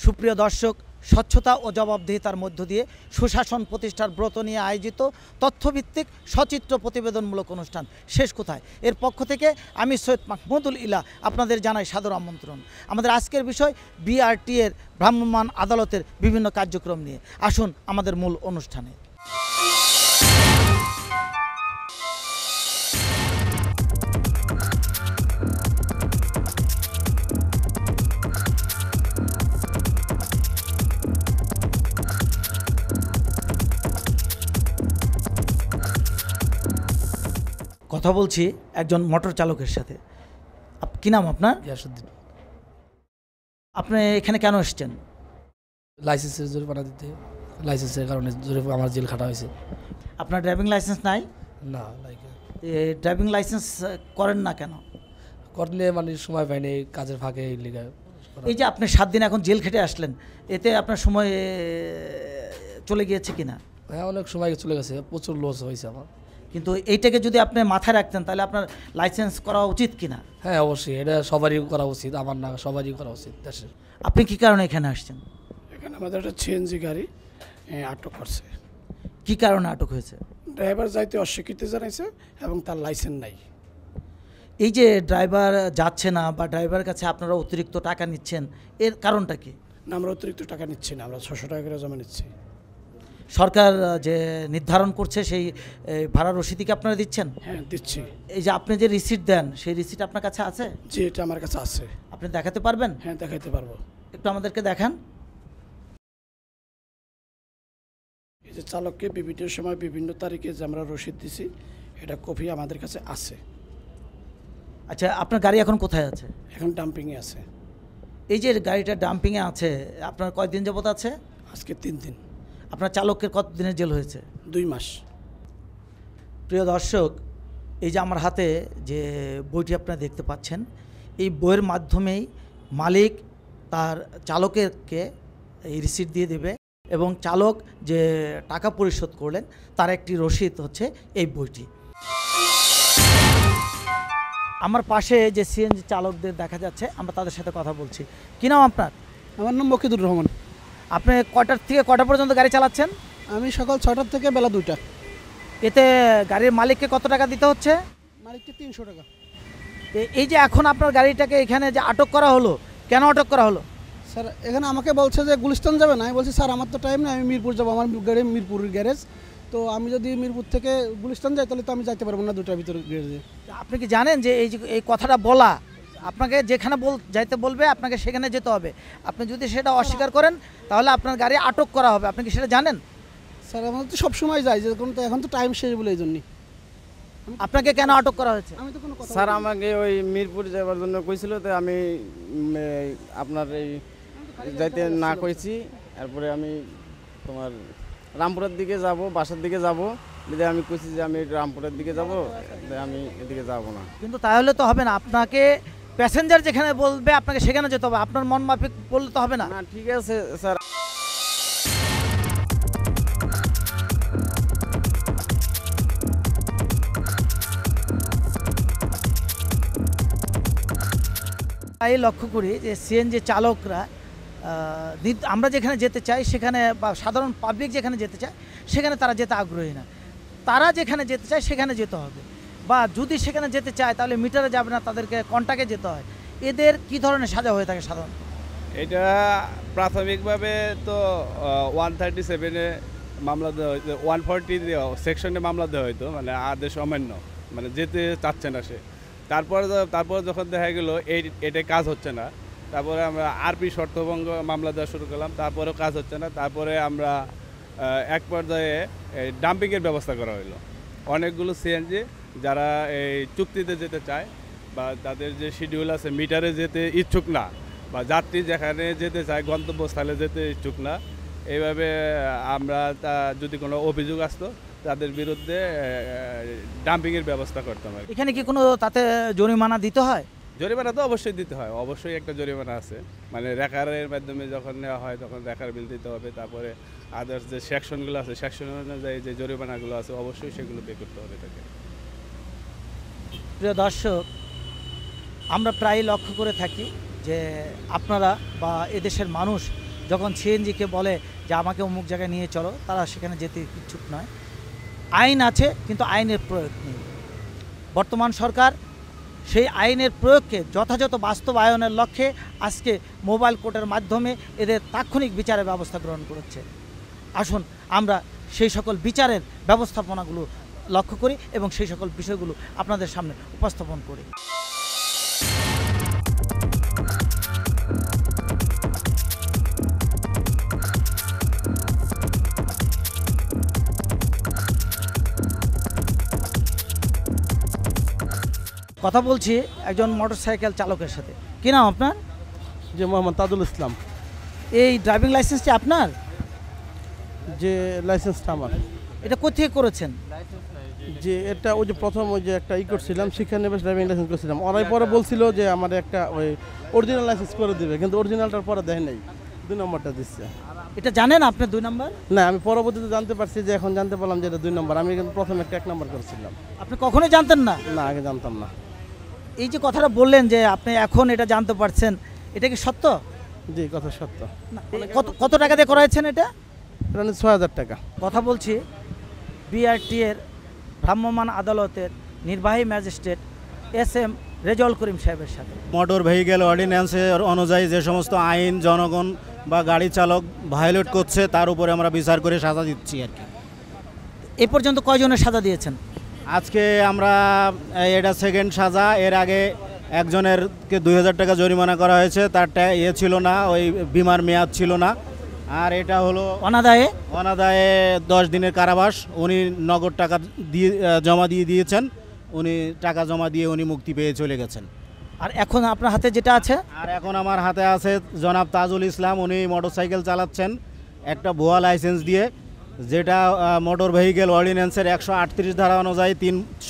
সুপ্রিয় দর্শক, স্বচ্ছতা ও জবাবদিহিতার মধ্য দিয়ে সুশাসন প্রতিষ্ঠার ব্রত নিয়ে আয়োজিত তথ্যভিত্তিক সচিত্র প্রতিবেদনমূলক অনুষ্ঠান শেষ কোথায় এর পক্ষ থেকে আমি সৈয়দ মাহমুদুল ইলা আপনাদের জানাই সাদর আমন্ত্রণ। আমাদের আজকের বিষয় বিআরটি এর ভ্রাম্যমাণ আদালতের বিভিন্ন কার্যক্রম নিয়ে। আসুন আমাদের মূল অনুষ্ঠানে। কথা বলছি একজন মোটর চালকের সাথে। কি নাম আপনার? গিয়াসউদ্দিন। আপনি এখানে কেন এসেছেন? লাইসেন্সের জরিমানা দিতে, লাইসেন্সের কারণে আমার জেল খাটা হয়েছে। আপনার ড্রাইভিং লাইসেন্স নাই? না, লাইকে ড্রাইভিং লাইসেন্স করেন না কেন? করলে মানে সময় পাইনি, কাজের ফাঁকে লিগা। এই যে আপনি 7 দিন এখন জেল খেটে আসলেন, এতে আপনার সময় চলে গিয়েছে কিনা? হ্যাঁ, অনেক সময় চলে গেছে, প্রচুর লস হয়েছে আমার। কিন্তু এইটাকে যদি আপনি মাথায় রাখতেন তাহলে আপনার লাইসেন্স করা উচিত কিনা? হ্যাঁ, অবশ্যই এটা সবারই করা উচিত, আমার না সবারই করা উচিত দেশের। আপনি কি কারণে এখানে আসছেন? এখানে আমাদের একটা সিএনজি গাড়ি আটক করছে। কি কারণে আটক হয়েছে? ড্রাইভার যাইতে অস্বীকৃতি জানাইছে এবং তার লাইসেন্স নাই। এই যে ড্রাইভার যাচ্ছে না বা ড্রাইভারের কাছে আপনারা অতিরিক্ত টাকা নিচ্ছেন, এর কারণটা কি? না, আমরা অতিরিক্ত টাকা নিচ্ছি না, আমরা 600 টাকা করে জমা নিচ্ছি। সরকার যে নির্ধারণ করছে সেই ভাড়া রসিদ কি আপনারা দিচ্ছেন? হ্যাঁ, দিচ্ছি। এই যে আপনি যে রিসিট দেন সেই রিসিট আপনার কাছে আছে? জি, এটা আমার কাছে আছে। আপনি দেখাতে পারবেন? হ্যাঁ, দেখাইতে পারবো। একটু আমাদেরকে দেখান। এই যে চালককে বিভিন্ন সময় বিভিন্ন তারিখে যে আমরা রসিদ দিছি, এটা কপি আমাদের কাছে আছে। আচ্ছা, আপনার গাড়ি এখন কোথায় আছে? এখন ডাম্পিংয়ে আছে। এই যে গাড়িটা ডাম্পিংয়ে আছে, আপনার কয়দিন যাবত আছে? আজকে 3 দিন। আপনার চালকের কত দিনের জেল হয়েছে? 2 মাস। প্রিয় দর্শক, এই যে আমার হাতে যে বইটি আপনারা দেখতে পাচ্ছেন, এই বইয়ের মাধ্যমেই মালিক তার চালকেরকে এই রিসিট দিয়ে দেবে এবং চালক যে টাকা পরিশোধ করলেন তার একটি রসিদ হচ্ছে এই বইটি। আমার পাশে যে সিএনজি চালকদের দেখা যাচ্ছে, আমরা তাদের সাথে কথা বলছি। কী নাম আপনার? আমার নাম মকিদুর রহমান। আপনি কয়টার থেকে কয়টা পর্যন্ত গাড়ি চালাচ্ছেন? আমি সকাল 6টার থেকে বেলা 2টা। এতে গাড়ির মালিককে কত টাকা দিতে হচ্ছে? মালিককে 300 টাকা। এই যে এখন আপনার গাড়িটাকে এখানে যে আটক করা হলো, কেন আটক করা হলো? স্যার এখানে আমাকে বলছে যে গুলিস্তান যাবে না। আমি বলছি স্যার আমার তো টাইম নেই, আমি মিরপুর যাবো, আমার গাড়ি মিরপুরের গ্যারেজ। তো আমি যদি মিরপুর থেকে গুলিস্তান যাই তাহলে তো আমি যাইতে পারবো না 2টার ভিতরে গ্যারেজে। আপনি কি জানেন যে এই কথাটা বলা, আপনাকে যেখানে যাইতে বলবে আপনাকে সেখানে যেতে হবে। আপনি যদি সেটা অস্বীকার করেন তাহলে আপনার গাড়ি আটক করা হবে। আপনি কি সেটা জানেন? স্যার আমাদের তো সবসময় যাই, যে তো এখন তো টাইম শেষ বলে এই জন্যই। আপনাকে কেন আটক করা হয়েছে? আমি তো কোনো কথা স্যার আমাকে ওই মিরপুর যাওয়ার জন্য কইছিল, তো আমি আপনার এই যাইতে না কইছি। তারপরে আমি তোমার রামপুরের দিকে যাব, বাসার দিকে যাব, আমি কইছি যে আমি রামপুরের দিকে যাব, আমি এদিকে যাব না। কিন্তু তাহলে তো হবে না, আপনাকে প্যাসেঞ্জার যেখানে বলবে আপনাকে সেখানে যেতে হবে। আপনার মন মাফিক বললে তো হবে না। না, ঠিক আছে স্যার। তাই লক্ষ্য করি যে সিএনজি চালকরা আমরা যেখানে যেতে চাই সেখানে, বা সাধারণ পাবলিক যেখানে যেতে চায় সেখানে তারা যেতে আগ্রহী না। তারা যেখানে যেতে চায় সেখানে যেতে হবে, বা যদি সেখানে যেতে চায় তাহলে মিটারে যাবে না, তাদেরকে কন্টাক্টে যেতে হয়। এদের কি ধরনের সাজা হয়ে থাকে সাধারণত? এটা প্রাথমিকভাবে তো 137-এ মামলা দেওয়া হয়েছে, 140 সেকশনে মামলা দেওয়া হয়তো, মানে আদেশ অমান্য, মানে যেতে চাচ্ছে না সে। তারপর যখন দেখা গেল এটা কাজ হচ্ছে না, তারপরে আমরা আরপি শর্তভঙ্গ মামলা দেওয়া শুরু করলাম, তারপরেও কাজ হচ্ছে না। তারপরে আমরা এক পর্যায়ে ডাম্পিংয়ের ব্যবস্থা করা হলো। অনেকগুলো সিএনজি যারা এই চুক্তিতে যেতে চায় বা তাদের যে শিডিউল আছে মিটারে যেতে ইচ্ছুক না, বা যাত্রী যেখানে যেতে চায় গন্তব্যস্থলে যেতে ইচ্ছুক না, এইভাবে আমরা যদি কোনো অভিযোগ আসতো তাদের বিরুদ্ধে ডাম্পিংয়ের ব্যবস্থা করতাম। এখানে কি কোনো তাতে জরিমানা দিতে হয়? জরিমানা তো অবশ্যই দিতে হয়, অবশ্যই একটা জরিমানা আছে। মানে রেকারের মাধ্যমে যখন নেওয়া হয় তখন রেকার বিল দিতে হবে। তারপরে আদার্স যে সেকশনগুলো আছে, সেকশন অনুযায়ী যে জরিমানাগুলো আছে অবশ্যই সেগুলো পে করতে হবে তাকে। প্রিয় দর্শক, আমরা প্রায় লক্ষ্য করে থাকি যে আপনারা বা এদেশের মানুষ যখন সিএনজিকে বলে যে আমাকে অমুক জায়গায় নিয়ে চলো, তারা সেখানে যেতে ইচ্ছুক নয়। আইন আছে কিন্তু আইনের প্রয়োগ নেই। বর্তমান সরকার সেই আইনের প্রয়োগকে যথাযথ বাস্তবায়নের লক্ষ্যে আজকে মোবাইল কোর্টের মাধ্যমে এদের তাৎক্ষণিক বিচারের ব্যবস্থা গ্রহণ করেছে। আসুন আমরা সেই সকল বিচারের ব্যবস্থাপনাগুলো লক্ষ্য করি এবং সেই সকল বিষয়গুলো আপনাদের সামনে উপস্থাপন করি। কথা বলছি একজন মোটরসাইকেল চালকের সাথে। কি নাম আপনার? যে মোহাম্মদ তাজুল ইসলাম। এই ড্রাইভিং লাইসেন্সটি আপনার? যে লাইসেন্সটা আমার। এটা কোথায় করেছেন? যে এটা ওই যে প্রথম ওই যে একটা করছিলাম শিক্ষানিবাস ড্রাইভিং লাইসেন্স করছিলাম, ওরাই পরে বলছিল যে আমার একটা ওই অরিজিনাল লাইসেন্স করে দেবে, কিন্তু অরিজিনালটার পরে দেয় নাই, 2 নম্বরটা দিচ্ছে। এটা জানেন আপনি 2 নম্বর? না, আমি পরবর্তীতে জানতে পারছি, যে এখন জানতে পারলাম যে এটা 2 নম্বর। আমি কিন্তু প্রথমে একটা 1 নম্বর করছিলাম। আপনি কখনোই জানতেন না? না, আগে জানতাম না। এই যে কথাটা বললেন যে আপনি এখন এটা জানতে পারছেন, এটা কি সত্য? জি, কথা সত্য। না, কত কত টাকা দিয়ে করাইছেন এটা? এটা 6000 টাকা। কথা বলছি বিআরটি এর ভ্রাম্যমাণ আদালতের নির্বাহী ম্যাজিস্ট্রেট SM রেজাউল করিম সাহেবের সাথে। মোটর ভেহিকেল অর্ডিন্যান্সের অনুযায়ী যে সমস্ত আইন জনগণ বা গাড়ি চালক ভায়োলেট করছে তার উপরে আমরা বিচার করে সাজা দিচ্ছি আর কি। এ পর্যন্ত কয়জনের সাজা দিয়েছেন? আজকে আমরা এটা সেকেন্ড সাজা। এর আগে একজনেরকে 2000 টাকা জরিমানা করা হয়েছে, তার ছিল না, ওই বিমার মেয়াদ ছিল না। আর এটা হলো অনাদায়ে 10 দিনের কারাবাস। উনি নগদ টাকা দিয়ে জমা দিয়েছেন, উনি টাকা জমা দিয়ে উনি মুক্তি পেয়ে চলে গেছেন। আর এখন আপনার হাতে যেটা আছে? আর এখন আমার হাতে আছে জনাব তাজুল ইসলাম। উনি মোটরসাইকেল চালাচ্ছেন একটা ভুয়া লাইসেন্স দিয়ে, যেটা মোটর ভেহিকেল অর্ডিন্যান্সের 138 ধারা অনুযায়ী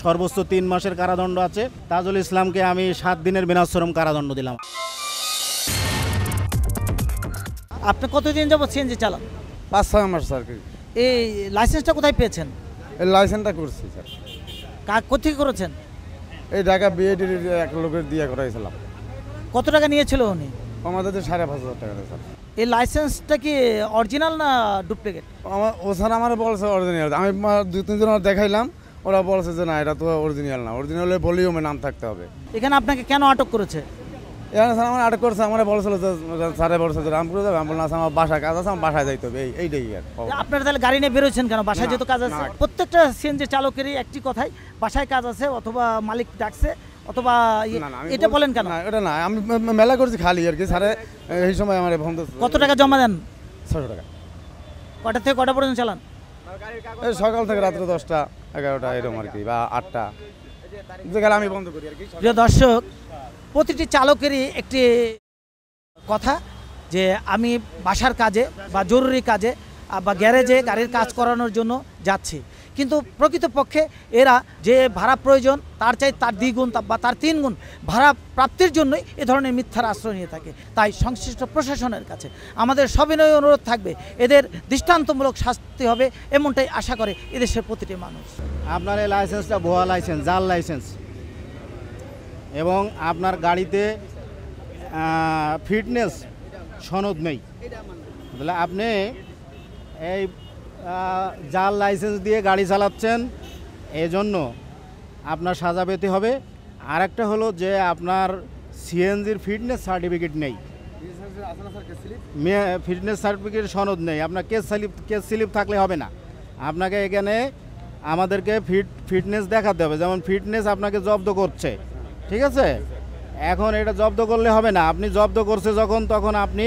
সর্বোচ্চ 3 মাসের কারাদণ্ড আছে। তাজুল ইসলামকে আমি 7 দিনের বিনাশ্রম কারাদণ্ড দিলাম। আপনি কতদিন যাবত সিএনজি চালান? 5-6 মাস স্যার। এই লাইসেন্সটা কোথায় পেয়েছেন? এই লাইসেন্সটা করছি স্যার। কোথেকে করেছেন? এই ঢাকা বিএডির এক লোকের দিয়ে করাইছিলাম। কত টাকা নিয়েছিল উনি? আমাদের তো 5,500 টাকা স্যার। এই লাইসেন্সটা কি অরিজিনাল না ডুপ্লিকেট? ও স্যার আমার বলছে অরিজিনাল। আমি 2-3 জন দেখাইলাম, ওরা বলছে যে না, এটা তো অরিজিনাল না, অরিজিনালে ভলিউমে নাম থাকতে হবে। এখানে আপনাকে কেন আটক করেছে? এখানে স্যার আমার আটক করছে, আমার বলছিল যে স্যারে বলছে যে রামপুরে যাবে। আমি বললাম আমার বাসায় কাজ আছে, আমার বাসায় যাইতে হবে, এইটাই আর। আপনারা তাহলে গাড়ি নিয়ে বেরোচ্ছেন কেন? বাসায় যেহেতু কাজ আছে। প্রত্যেকটা সিএনজি চালকেরই একটি কথাই, বাসায় কাজ আছে অথবা মালিক ডাকছে অথবা এটা বলেন কেন? এটা না, আমি মেলা করছি খালি আর কি। স্যারে এই সময় আমার বন্ধ। কত টাকা জমা দেন? 600 টাকা। কটা থেকে কটা পর্যন্ত চালান? এই সকাল থেকে রাত্রে 10টা 11টা এরকম আর কি, বা 8টা, যেখানে আমি বন্ধ করি আর কি। প্রিয় দর্শক, প্রতিটি চালকেরই একটি কথা যে আমি বাসার কাজে বা জরুরি কাজে বা গ্যারেজে গাড়ির কাজ করানোর জন্য যাচ্ছি, কিন্তু প্রকৃতপক্ষে এরা যে ভাড়া প্রয়োজন তার চাই তার 2 গুণ বা তার 3 গুণ ভাড়া প্রাপ্তির জন্যই এ ধরনের মিথ্যার আশ্রয় নিয়ে থাকে। তাই সংশ্লিষ্ট প্রশাসনের কাছে আমাদের সবিনয় অনুরোধ থাকবে, এদের দৃষ্টান্তমূলক শাস্তি হবে এমনটাই আশা করে এদেশের প্রতিটি মানুষ। আপনার এই লাইসেন্সটা ভুয়া লাইসেন্স, জাল লাইসেন্স, এবং আপনার গাড়িতে ফিটনেস সনদ নেই। তাহলে আপনি এই জাল লাইসেন্স দিয়ে গাড়ি চালাচ্ছেন, এই জন্য আপনার সাজা পেতে হবে। আর একটা হলো যে আপনার সিএনজির ফিটনেস সার্টিফিকেট নেই, ফিটনেস সার্টিফিকেট সনদ নেই, আপনার কেস স্লিপ থাকলে হবে না। আপনাকে এখানে আমাদেরকে ফিটনেস দেখাতে হবে। যেমন ফিটনেস আপনাকে জব্দ করছে, ঠিক আছে, এখন এটা জব্দ করলে হবে না। আপনি জব্দ করছে যখন, তখন আপনি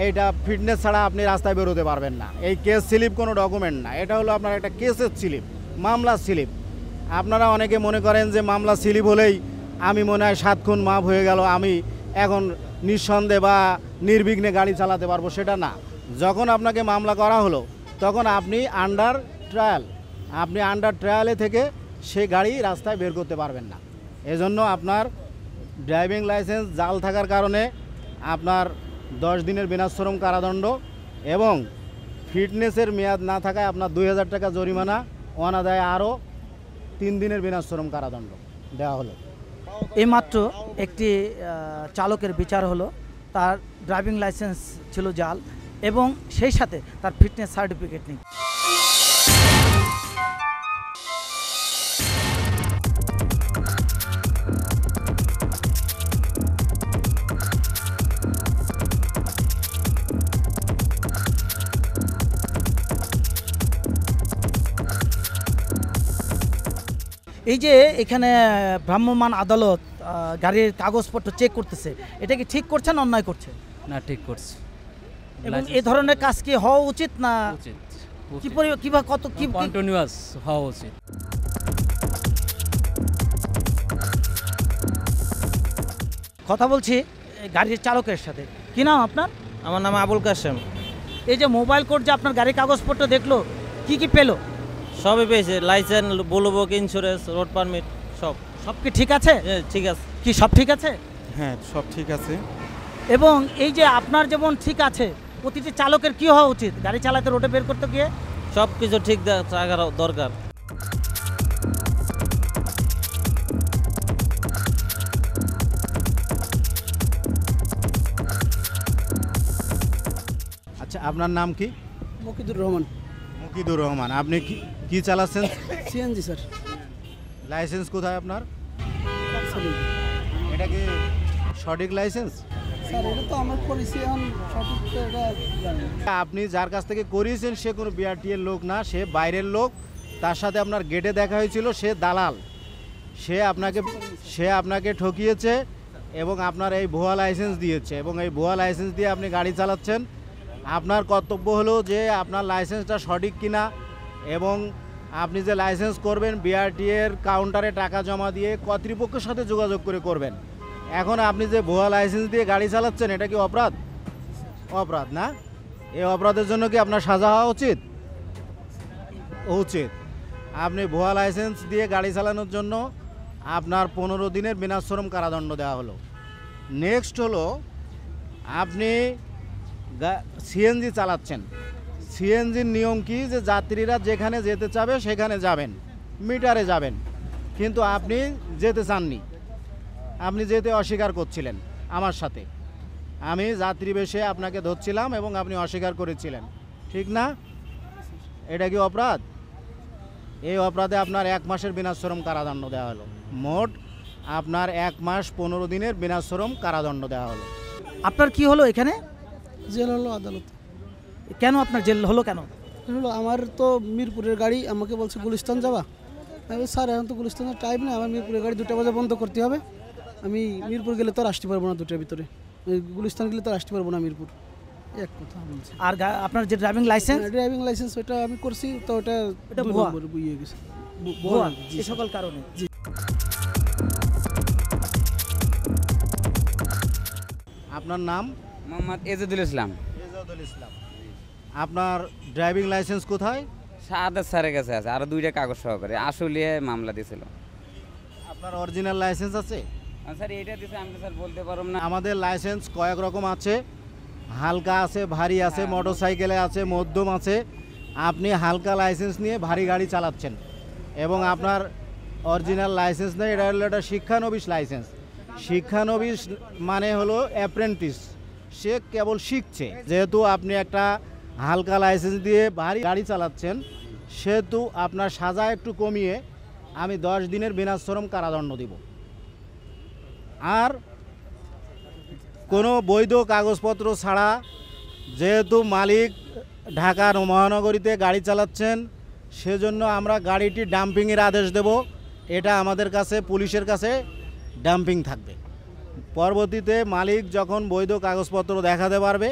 এইটা ফিটনেস ছাড়া আপনি রাস্তায় বেরোতে পারবেন না। এই কেস স্লিপ কোনো ডকুমেন্ট না, এটা হলো আপনার একটা কেসের স্লিপ, মামলার স্লিপ। আপনারা অনেকে মনে করেন যে মামলা স্লিপ হলেই আমি মনে হয় 7 খুন মাফ হয়ে গেল, আমি এখন নিঃসন্দেহে বা নির্বিঘ্নে গাড়ি চালাতে পারবো, সেটা না। যখন আপনাকে মামলা করা হলো তখন আপনি আন্ডার ট্রায়ালে থেকে সেই গাড়ি রাস্তায় বের করতে পারবেন না। এজন্য আপনার ড্রাইভিং লাইসেন্স জাল থাকার কারণে আপনার 10 দিনের বিনাশ্রম কারাদণ্ড এবং ফিটনেসের মেয়াদ না থাকায় আপনার 2000 টাকা জরিমানা, অনাদায়ে আরও 3 দিনের বিনাশ্রম কারাদণ্ড দেওয়া হলো। এইমাত্র একটি চালকের বিচার হলো, তার ড্রাইভিং লাইসেন্স ছিল জাল এবং সেই সাথে তার ফিটনেস সার্টিফিকেট নেই। এই যে এখানে ভ্রাম্যমাণ আদালত গাড়ির কাগজপত্র চেক করতেছে, এটা কি ঠিক করছে না অন্যায় করছে? না, ঠিক করছে। এবং এই ধরনের কাজ কি হওয়া উচিত না উচিত, কিভাবে কত কি কন্টিনিউয়াস হওয়া উচিত। কথা বলছি গাড়ির চালকের সাথে। কি নাম আপনার? আমার নাম আবুল কাশেম। এই যে মোবাইল কোড যে আপনার গাড়ির কাগজপত্র দেখলো, কি কি পেলো? সবই পেয়েছে, লাইসেন্স, ব্লুবুক, ইন্স্যুরেন্স, রোড পারমিট, সব কি ঠিক আছে? ঠিক আছে। কি সব ঠিক আছে? হ্যাঁ, সব ঠিক আছে। এবং এই যে আপনার যেমন ঠিক আছে, প্রতিটি চালকের কি হওয়া উচিত গাড়ি চালাতে রোডে বের করতে গিয়ে? সব কিছু ঠিক থাকা দরকার। আচ্ছা, আপনার নাম কি? মকিদুর রহমান। মুকিদুর রহমান। আপনি কি চালাচ্ছেন? CNG sir. লাইসেন্স কোথায় আপনার? এটা কি সঠিক লাইসেন্স? স্যার এটা তো আমার পলিসি, এখন সঠিক তো এটা জানি না। আপনি যার কাছ থেকে করিয়েছেন সে কোনো বিআরটি এর লোক না, সে বাইরের লোক। তার সাথে আপনার গেটে দেখা হয়েছিল, সে দালাল। সে আপনাকে ঠকিয়েছে এবং আপনার এই ভুয়া লাইসেন্স দিয়েছে, এবং এই ভুয়া লাইসেন্স দিয়ে আপনি গাড়ি চালাচ্ছেন। আপনার কর্তব্য হলো যে আপনার লাইসেন্সটা সঠিক কিনা, এবং আপনি যে লাইসেন্স করবেন বিআরটি এর কাউন্টারে টাকা জমা দিয়ে কর্তৃপক্ষের সাথে যোগাযোগ করে করবেন। এখন আপনি যে ভুয়া লাইসেন্স দিয়ে গাড়ি চালাচ্ছেন, এটা কি অপরাধ? অপরাধ না? এই অপরাধের জন্য কি আপনার সাজা হওয়া উচিত? উচিত। আপনি ভুয়া লাইসেন্স দিয়ে গাড়ি চালানোর জন্য আপনার 15 দিনের বিনাশ্রম কারাদণ্ড দেওয়া হলো। নেক্সট হলো, আপনি সিএনজি চালাচ্ছেন। সিএনজির নিয়ম কি যে যাত্রীরা যেখানে যেতে চাবে সেখানে যাবেন, মিটারে যাবেন, কিন্তু আপনি যেতে চাননি, আপনি যেতে অস্বীকার করছিলেন। আমার সাথে আমি যাত্রী বেশে আপনাকে ধরছিলাম এবং আপনি অস্বীকার করেছিলেন, ঠিক না? এটা কি অপরাধ? এই অপরাধে আপনার 1 মাসের বিনাশ্রম কারাদণ্ড দেওয়া হলো। মোট আপনার 1 মাস 15 দিনের বিনাশ্রম কারাদণ্ড দেওয়া হলো। আপনার কি হলো এখানে? জেল হলো আদালত। কেন আপনার জেল হলো কেন? হলো আমার তো মিরপুরের গাড়ি, আমাকে বলছে গুলিস্তান যাবা। আমি বলছি, স্যার এখন তো গুলিস্তানের টাইম নেই, আমার মিরপুরের গাড়ি 2টা বাজে বন্ধ করতে হবে। আমি মিরপুর গেলে তো আর আসতে পারবো না 2টার ভিতরে, গুলিস্তান গেলে তো আর আসতে পারবো না মিরপুর। এক কথা বলছি। আর আপনার যে ড্রাইভিং লাইসেন্স ওটা আমি করছি, তো ওটা ভুয়া বুঝিয়ে গেছে। ভুয়া এই সকল কারণে। জি। আপনার নাম? মোহাম্মদ এজাদুল ইসলাম। এজাদুল ইসলাম। আপনার ড্রাইভিং লাইসেন্স কোথায়? শাহাদাত স্যারের কাছে আছে, আরো 2টা কাগজ সহকারে আসলে মামলা দিয়েছিল। আপনার অরিজিনাল লাইসেন্স আছে? স্যার এটা দিয়েছে, আমি তো স্যার বলতে পারব না। আমাদের লাইসেন্স কয়েক রকম আছে, হালকা আছে, ভারী আছে, মোটরসাইকেলে আছে, মধ্যম আছে। আপনি হালকা লাইসেন্স নিয়ে ভারী গাড়ি চালাচ্ছেন এবং আপনার অরিজিনাল লাইসেন্স নেই। এটা হলো একটা শিক্ষানবিশ লাইসেন্স। শিক্ষানবিশ মানে হলো অ্যাপ্রেন্টিস, সে কেবল শিখছে। যেহেতু আপনি একটা হালকা লাইসেন্স দিয়ে ভারী গাড়ি চালাচ্ছেন, সেহেতু আপনার সাজা একটু কমিয়ে আমি 10 দিনের বিনাশ্রম কারাদণ্ড দিব। আর কোনো বৈধ কাগজপত্র ছাড়া, যেহেতু মালিক ঢাকার মহানগরীতে গাড়ি চালাচ্ছেন, সেজন্য আমরা গাড়িটি ডাম্পিংয়ের আদেশ দেব। এটা আমাদের কাছে, পুলিশের কাছে ডাম্পিং থাকবে। পরবর্তীতে মালিক যখন বৈধ কাগজপত্র দেখাতে পারবে,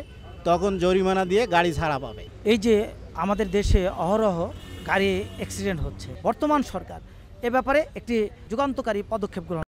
তখন জরিমানা দিয়ে গাড়ি ছাড়া পাবে। এই যে আমাদের দেশে অহরহ গাড়ি অ্যাক্সিডেন্ট হচ্ছে, বর্তমান সরকার এ ব্যাপারে একটি যুগান্তকারী পদক্ষেপ গ্রহণ